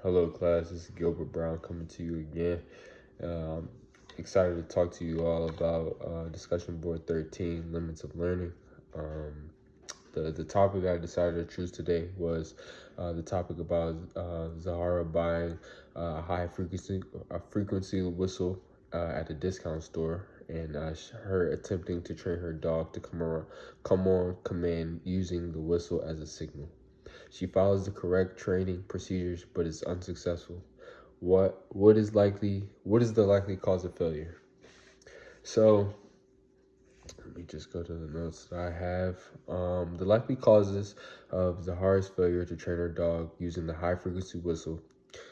Hello, class. This is Gilbert Brown coming to you again. I'm excited to talk to you all about discussion board 13, limits of learning. Um, the topic I decided to choose today was the topic about Zahara buying a frequency whistle at a discount store, and her attempting to train her dog to come on command using the whistle as a signal. She follows the correct training procedures but is unsuccessful. What is the likely cause of failure? So let me just go to the notes that I have. The likely causes of Zahara's failure to train her dog using the high frequency whistle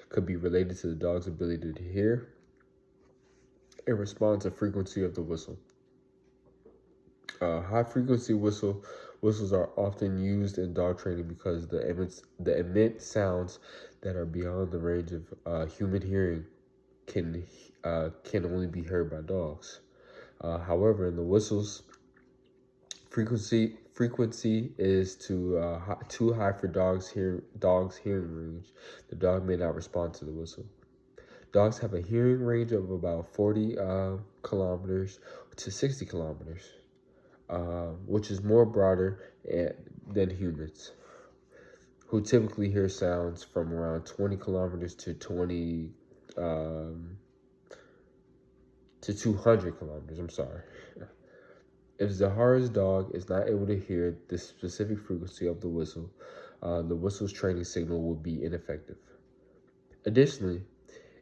could be related to the dog's ability to hear and respond to frequency of the whistle. High frequency whistles are often used in dog training because the emit sounds that are beyond the range of human hearing can only be heard by dogs. However, in the whistles, frequency is too high for dogs hearing range. The dog may not respond to the whistle. Dogs have a hearing range of about 40 kilometers to 60 kilometers, which is more broader than humans, who typically hear sounds from around 20 kilometers to 200 kilometers. I'm sorry. If Zahara's dog is not able to hear the specific frequency of the whistle's training signal will be ineffective. Additionally,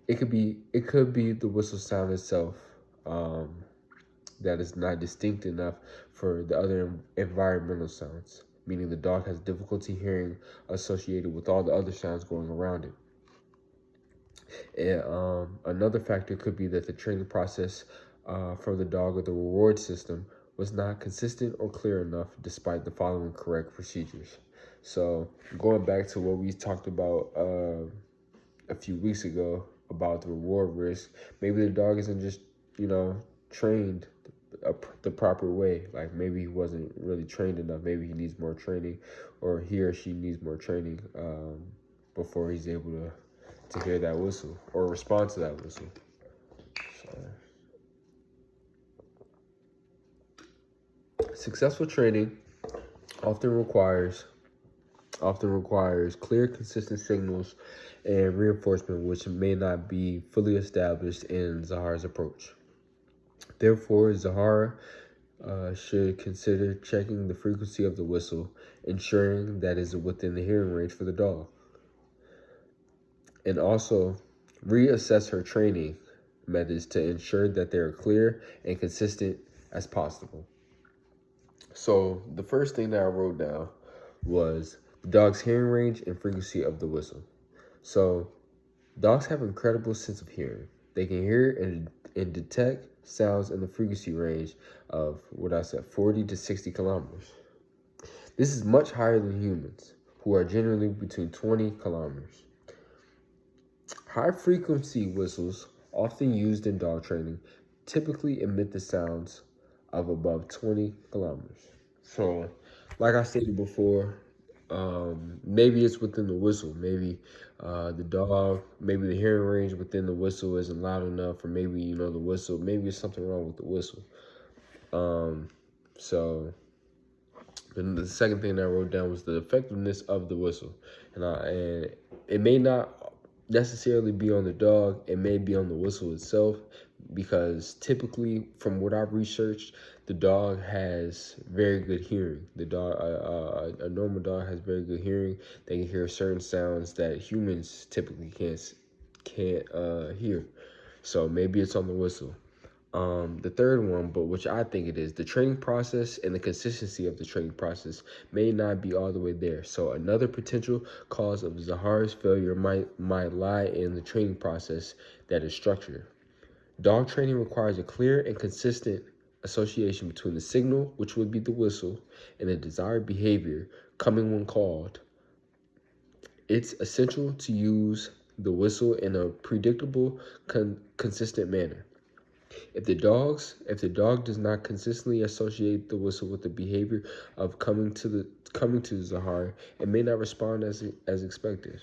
it could be the whistle sound itself um, that is not distinct enough for the other environmental sounds, meaning the dog has difficulty hearing associated with all the other sounds going around it. And another factor could be that the training process for the dog or the reward system was not consistent or clear enough despite the following correct procedures. So, going back to what we talked about a few weeks ago about the reward risk, maybe the dog isn't just, trained the proper way. Like maybe he wasn't really trained enough. Maybe he needs more training, or he or she needs more training before he's able to hear that whistle or respond to that whistle. So, successful training often requires clear, consistent signals and reinforcement, which may not be fully established in Zahara's approach. Therefore, Zahara should consider checking the frequency of the whistle, ensuring that is within the hearing range for the dog, and also reassess her training methods to ensure that they are clear and consistent as possible. So the first thing that I wrote down was the dog's hearing range and frequency of the whistle. So dogs have an incredible sense of hearing. They can hear and detect sounds in the frequency range of what I said, 40 to 60 kilometers. This is much higher than humans, who are generally between 20 kilometers. High frequency whistles, often used in dog training, typically emit the sounds of above 20 kilometers. So, like I stated before, maybe it's within the whistle. Maybe maybe the hearing range within the whistle isn't loud enough, or maybe the whistle. Maybe there's something wrong with the whistle. So then the second thing that I wrote down was the effectiveness of the whistle, and it may not necessarily be on the dog. It may be on the whistle itself, because typically, from what I've researched, the dog has very good hearing. A normal dog has very good hearing. They can hear certain sounds that humans typically can't hear. So maybe it's on the whistle. The third one, but which I think it is, the training process and the consistency of the training process may not be all the way there. So another potential cause of Zahara's failure might lie in the training process that is structured. Dog training requires a clear and consistent association between the signal, which would be the whistle, and the desired behavior coming when called. It's essential to use the whistle in a predictable, consistent manner. If the dog does not consistently associate the whistle with the behavior of coming to Zahara, it may not respond as expected.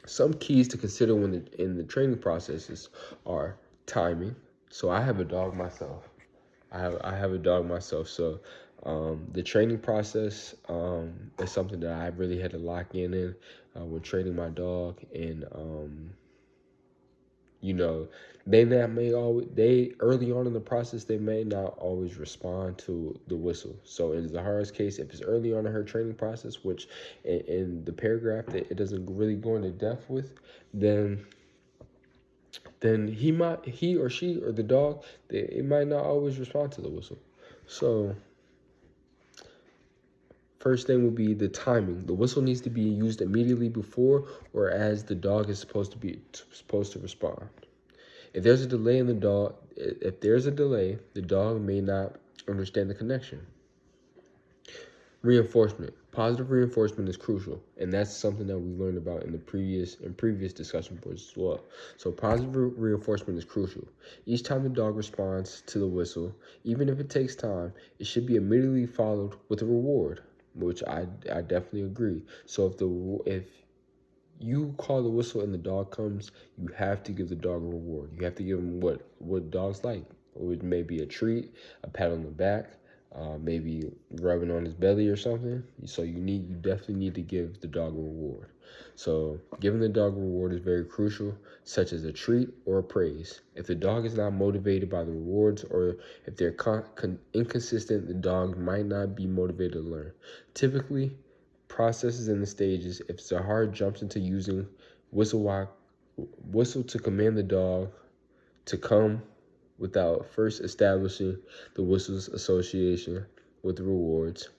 Some keys to consider when in the training processes are timing. So I have a dog myself. I have a dog myself. So the training process is something that I really had to lock in when training my dog. And you know, they early on in the process they may not always respond to the whistle. So in Zahara's case, if it's early on in her training process, which in the paragraph that it doesn't really go into depth with, then he or she or the dog, it might not always respond to the whistle. So first thing would be the timing. The whistle needs to be used immediately before or as the dog is supposed to respond. If there's a delay the dog may not understand the connection. Reinforcement. Positive reinforcement is crucial, and that's something that we learned about in previous discussion boards as well. So positive reinforcement is crucial. Each time the dog responds to the whistle, even if it takes time, it should be immediately followed with a reward, which I definitely agree. So if you call the whistle and the dog comes, you have to give the dog a reward. You have to give him what dogs like. It may be a treat, a pat on the back, maybe rubbing on his belly or something. So you definitely need to give the dog a reward. So giving the dog a reward is very crucial, such as a treat or a praise. If the dog is not motivated by the rewards, or if they're inconsistent, the dog might not be motivated to learn. Typically, processes in the stages. If Zahar jumps into using whistle to command the dog to come without first establishing the whistle's association with the rewards,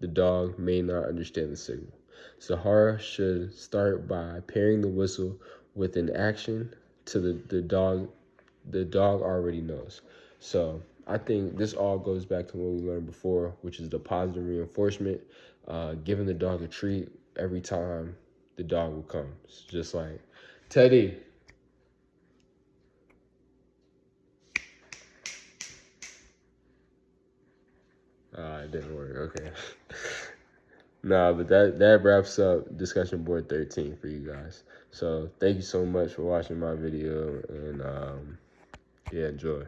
the dog may not understand the signal. Zahara should start by pairing the whistle with an action to the dog already knows. So I think this all goes back to what we learned before, which is the positive reinforcement. Giving the dog a treat every time the dog will come. It's just like, Teddy. It didn't work. Okay. Nah, but that wraps up discussion board 13 for you guys. So thank you so much for watching my video, and yeah, enjoy.